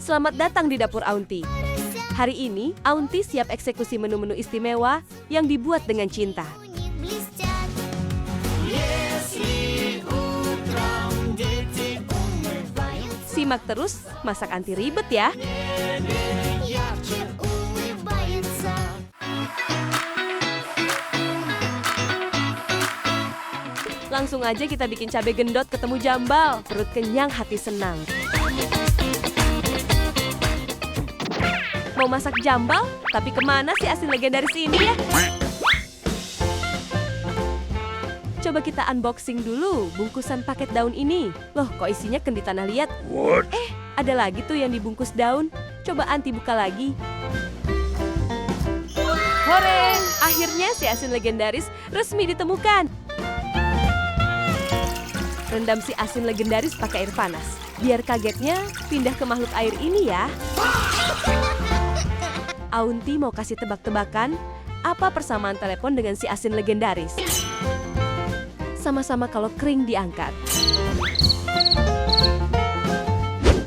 Selamat datang di dapur Aunty. Hari ini, Aunty siap eksekusi menu-menu istimewa yang dibuat dengan cinta. Simak terus, masak anti ribet ya. Langsung aja kita bikin cabai gendot ketemu jambal. Perut kenyang, hati senang. Mau masak jambal? Tapi kemana sih asin legendaris ini ya? Coba kita unboxing dulu bungkusan paket daun ini. Loh, kok isinya kendi tanah liat? Ada lagi tuh yang dibungkus daun. Coba Aunty buka lagi. Hore! Akhirnya si asin legendaris resmi ditemukan. Rendam si asin legendaris pakai air panas. Biar kagetnya pindah ke makhluk air ini ya. Aunty mau kasih tebak-tebakan apa persamaan telepon dengan si asin legendaris. Sama-sama kalau kering diangkat.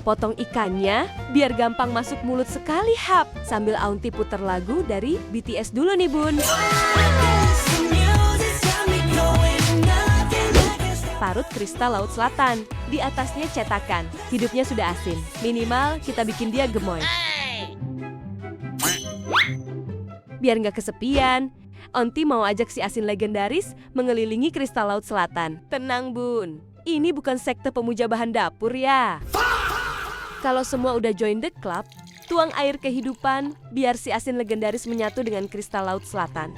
Potong ikannya biar gampang masuk mulut sekali hap. Sambil Aunty puter lagu dari BTS dulu nih bun. Parut kristal Laut Selatan. Di atasnya cetakan. Hidupnya sudah asin. Minimal kita bikin dia gemoy. Biar nggak kesepian, Aunty mau ajak si asin legendaris mengelilingi kristal Laut Selatan. Tenang bun, ini bukan sekte pemuja bahan dapur ya. Kalau semua udah join the club, tuang air kehidupan biar si asin legendaris menyatu dengan kristal Laut Selatan.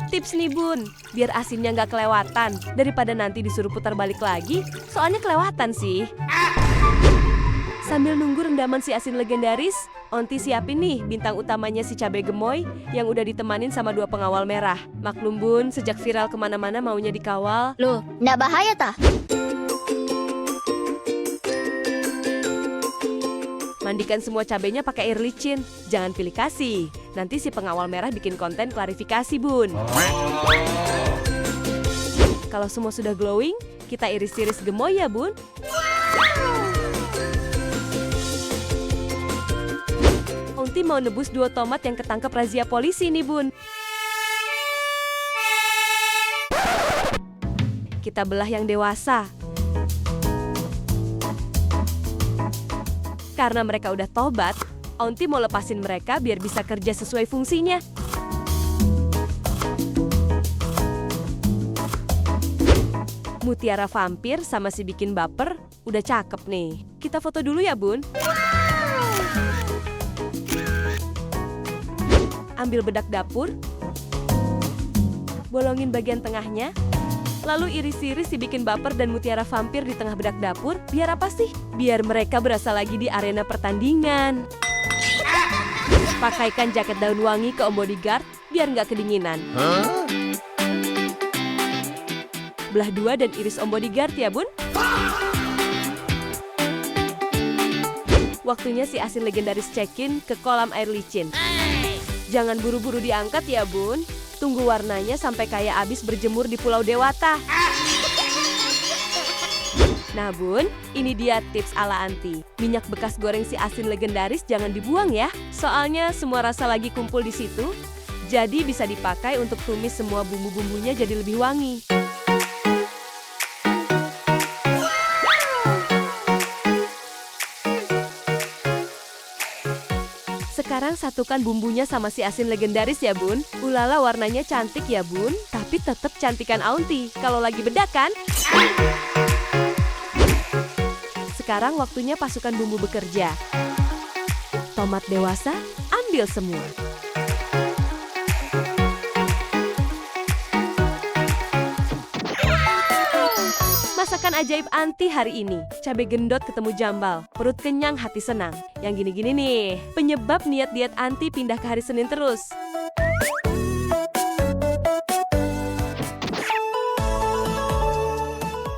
Tips nih bun, biar asinnya nggak kelewatan. Daripada nanti disuruh putar balik lagi, soalnya kelewatan sih. Sambil nunggu rendaman si asin legendaris, Aunty siapin nih bintang utamanya si cabai gemoy yang udah ditemanin sama 2 pengawal merah. Maklum bun, sejak viral kemana-mana maunya dikawal. Loh, nggak bahaya tah? Mandikan semua cabenya pakai air licin. Jangan pilih kasih. Nanti si pengawal merah bikin konten klarifikasi, bun. Kalau semua sudah glowing, kita iris-iris gemoy ya, bun. Aunty mau nebus 2 tomat yang ketangkep razia polisi nih, bun. Kita belah yang dewasa. Karena mereka udah tobat, Aunty mau lepasin mereka biar bisa kerja sesuai fungsinya. Mutiara vampir sama si bikin baper udah cakep nih. Kita foto dulu ya, bun. Ambil bedak dapur, bolongin bagian tengahnya, lalu iris-iris si bikin baper dan mutiara vampir di tengah bedak dapur. Biar apa sih? Biar mereka berasa lagi di arena pertandingan. Pakaikan jaket daun wangi ke Om Bodyguard biar nggak kedinginan. Belah 2 dan iris Om Bodyguard ya, bun. Waktunya si asin legendaris check-in ke kolam air licin. Jangan buru-buru diangkat ya, bun. Tunggu warnanya sampai kayak abis berjemur di Pulau Dewata. Nah bun, ini dia tips ala Aunty. Minyak bekas goreng si asin legendaris jangan dibuang ya. Soalnya semua rasa lagi kumpul di situ. Jadi bisa dipakai untuk tumis semua bumbu-bumbunya jadi lebih wangi. Sekarang satukan bumbunya sama si asin legendaris ya, bun. Ulala, warnanya cantik ya, bun. Tapi tetap cantikan Aunty kalau lagi bedak kan? Sekarang waktunya pasukan bumbu bekerja. Tomat dewasa, ambil semua. Masakan ajaib Aunty hari ini, cabai gendot ketemu jambal, perut kenyang hati senang. Yang gini-gini nih, penyebab niat diet Aunty pindah ke hari Senin terus.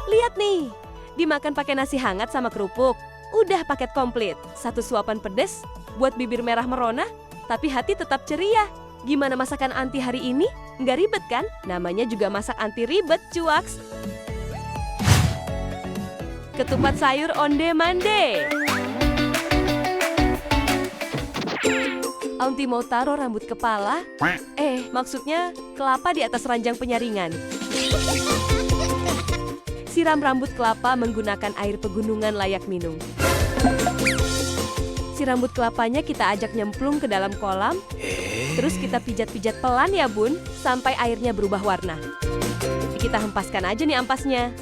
Lihat nih, dimakan pakai nasi hangat sama kerupuk. Udah paket komplit, 1 suapan pedes, buat bibir merah merona, tapi hati tetap ceria. Gimana masakan Aunty hari ini? Nggak ribet kan? Namanya juga masak anti ribet, cuaks. Ketupat sayur onde mande. Aunty mau taruh rambut kepala. Maksudnya kelapa di atas ranjang penyaringan. Siram rambut kelapa menggunakan air pegunungan layak minum. Si rambut kelapanya kita ajak nyemplung ke dalam kolam. Terus kita pijat-pijat pelan ya bun, sampai airnya berubah warna. Kita hempaskan aja nih ampasnya.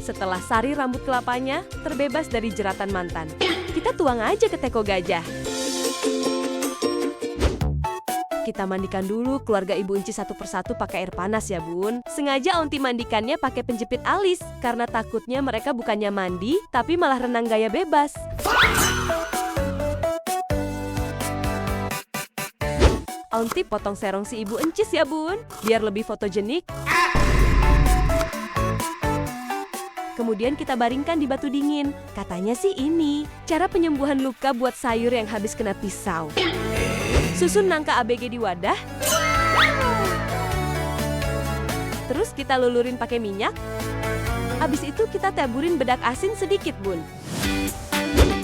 Setelah sari rambut kelapanya terbebas dari jeratan mantan, kita tuang aja ke teko gajah. Kita mandikan dulu keluarga Ibu Enci satu persatu pakai air panas ya bun. Sengaja Aunty mandikannya pakai penjepit alis, karena takutnya mereka bukannya mandi, tapi malah renang gaya bebas. Aunty potong serong si Ibu Encis ya bun, biar lebih fotogenik. Kemudian kita baringkan di batu dingin. Katanya sih ini cara penyembuhan luka buat sayur yang habis kena pisau. Susun nangka ABG di wadah. Terus kita lulurin pakai minyak. Habis itu kita taburin bedak asin sedikit bun.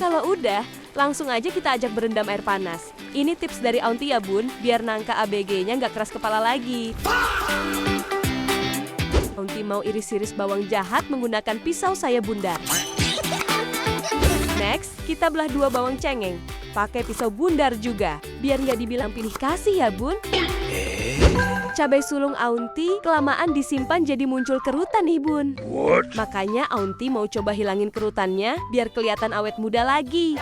Kalau udah, langsung aja kita ajak berendam air panas. Ini tips dari Aunty ya bun, biar nangka ABG-nya nggak keras kepala lagi. Aunty mau iris-iris bawang jahat menggunakan pisau saya bundar. Next, kita belah 2 bawang cengeng. Pakai pisau bundar juga, biar nggak dibilang pilih kasih ya bun. Cabai sulung Aunty kelamaan disimpan jadi muncul kerutan nih bun. Makanya Aunty mau coba hilangin kerutannya biar kelihatan awet muda lagi.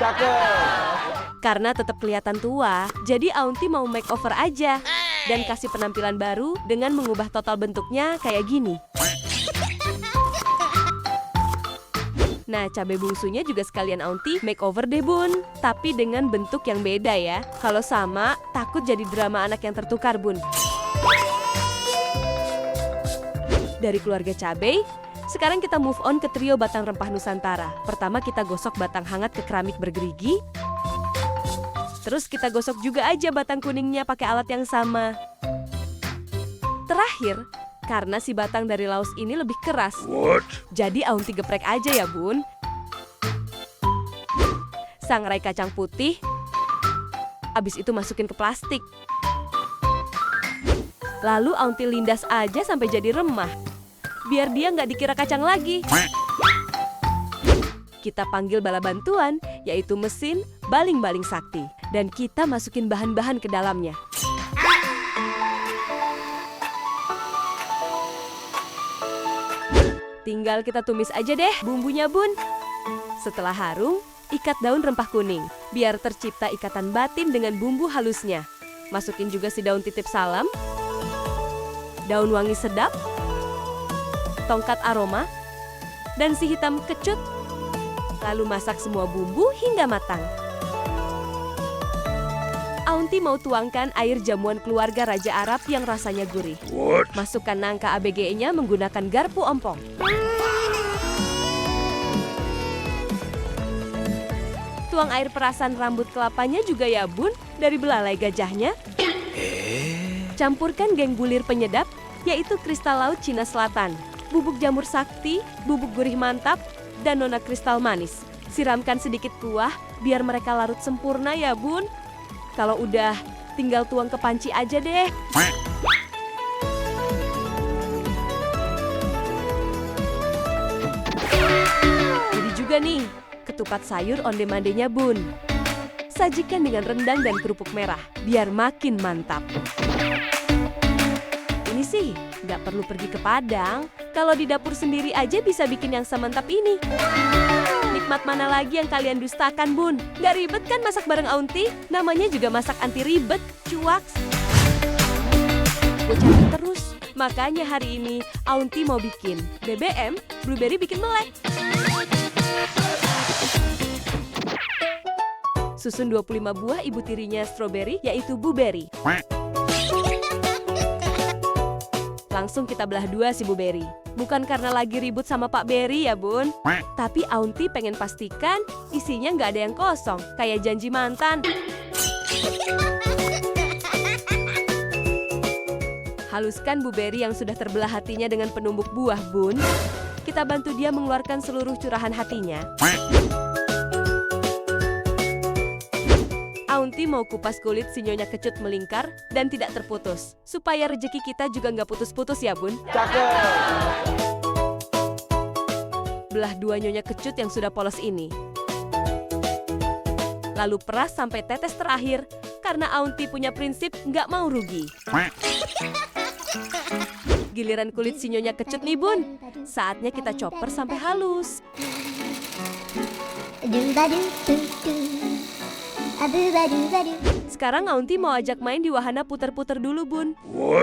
Karena tetap kelihatan tua, jadi Aunty mau makeover aja. Dan kasih penampilan baru dengan mengubah total bentuknya kayak gini. Nah, cabai bungsunya juga sekalian Aunty makeover deh bun. Tapi dengan bentuk yang beda ya. Kalau sama, takut jadi drama anak yang tertukar bun. Dari keluarga cabai, sekarang kita move on ke trio batang rempah Nusantara. Pertama kita gosok batang hangat ke keramik bergerigi. Terus kita gosok juga aja batang kuningnya pakai alat yang sama. Terakhir, karena si batang dari laos ini lebih keras. Jadi Aunty geprek aja ya bun. Sangrai kacang putih. Abis itu masukin ke plastik. Lalu Aunty lindas aja sampai jadi remah. Biar dia nggak dikira kacang lagi. Kita panggil bala bantuan, yaitu mesin baling-baling sakti. Dan kita masukin bahan-bahan ke dalamnya. Tinggal kita tumis aja deh bumbunya bun. Setelah harum, ikat daun rempah kuning. Biar tercipta ikatan batin dengan bumbu halusnya. Masukin juga si daun titip salam. Daun wangi sedap. Tongkat aroma. Dan si hitam kecut. Lalu masak semua bumbu hingga matang. Aunty mau tuangkan air jamuan keluarga Raja Arab yang rasanya gurih. Masukkan nangka ABG-nya menggunakan garpu ompong. Tuang air perasan rambut kelapanya juga ya bun, dari belalai gajahnya. Campurkan geng bulir penyedap, yaitu kristal laut Cina Selatan, bubuk jamur sakti, bubuk gurih mantap, dan nona kristal manis. Siramkan sedikit kuah, biar mereka larut sempurna ya bun. Kalau udah, tinggal tuang ke panci aja deh. Jadi juga nih, ketupat sayur onde-mandenya bun. Sajikan dengan rendang dan kerupuk merah, biar makin mantap. Ini sih, nggak perlu pergi ke Padang. Kalau di dapur sendiri aja bisa bikin yang semantap ini. Nikmat mana lagi yang kalian dustakan bun? Nggak ribet kan masak bareng Aunty? Namanya juga masak anti ribet, cuaks. Gue cari terus. Makanya hari ini Aunty mau bikin BBM, blueberry bikin melek. Susun 25 buah ibu tirinya strawberry, yaitu blueberry. Langsung kita belah 2 si blueberry. Bukan karena lagi ribut sama Pak Berry ya bun. Tapi Aunty pengen pastikan isinya nggak ada yang kosong, kayak janji mantan. Haluskan blueberry yang sudah terbelah hatinya dengan penumbuk buah bun. Kita bantu dia mengeluarkan seluruh curahan hatinya. Aunty mau kupas kulit si Nyonya Kecut melingkar dan tidak terputus. Supaya rejeki kita juga nggak putus-putus ya, Bun. Belah dua Nyonya Kecut yang sudah polos ini. Lalu peras sampai tetes terakhir, karena Aunty punya prinsip nggak mau rugi. Giliran kulit si Nyonya Kecut nih, Bun. Saatnya kita chopper sampai halus. Sekarang Aunty mau ajak main di wahana puter-puter dulu, Bun.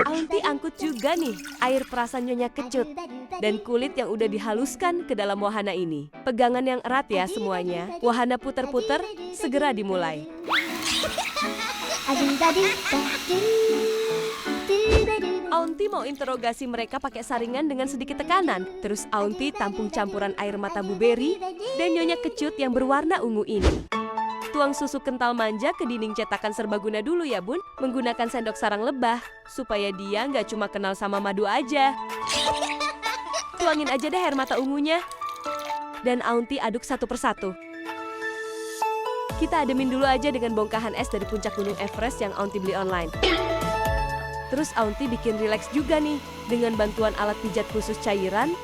Aunty angkut juga nih air perasan Nyonya Kecut dan kulit yang udah dihaluskan ke dalam wahana ini. Pegangan yang erat ya semuanya. Wahana puter-puter segera dimulai. Aunty mau interogasi mereka pakai saringan dengan sedikit tekanan. Terus Aunty tampung campuran air mata blueberry dan Nyonya Kecut yang berwarna ungu ini. Tuang susu kental manja ke dinding cetakan serbaguna dulu ya, Bun. Menggunakan sendok sarang lebah, supaya dia nggak cuma kenal sama madu aja. Tuangin aja deh air mata ungunya. Dan Aunty aduk satu persatu. Kita ademin dulu aja dengan bongkahan es dari puncak gunung Everest yang Aunty beli online. Terus Aunty bikin rileks juga nih, dengan bantuan alat pijat khusus cairan.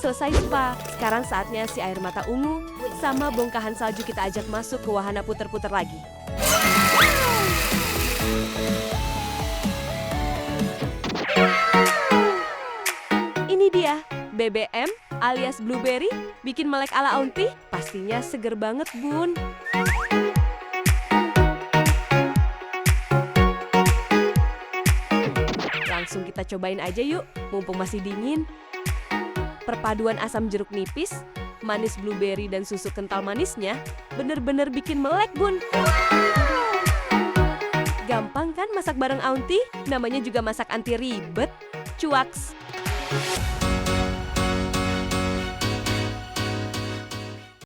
Selesai spa, sekarang saatnya si air mata ungu sama bongkahan salju kita ajak masuk ke wahana puter-puter lagi. Ini dia, BBM alias blueberry, bikin melek ala Aunty, pastinya seger banget, Bun. Langsung kita cobain aja yuk, mumpung masih dingin. Perpaduan asam jeruk nipis, manis blueberry dan susu kental manisnya bener-bener bikin melek, Bun. Gampang kan masak bareng Aunty? Namanya juga masak anti ribet. Cuaks!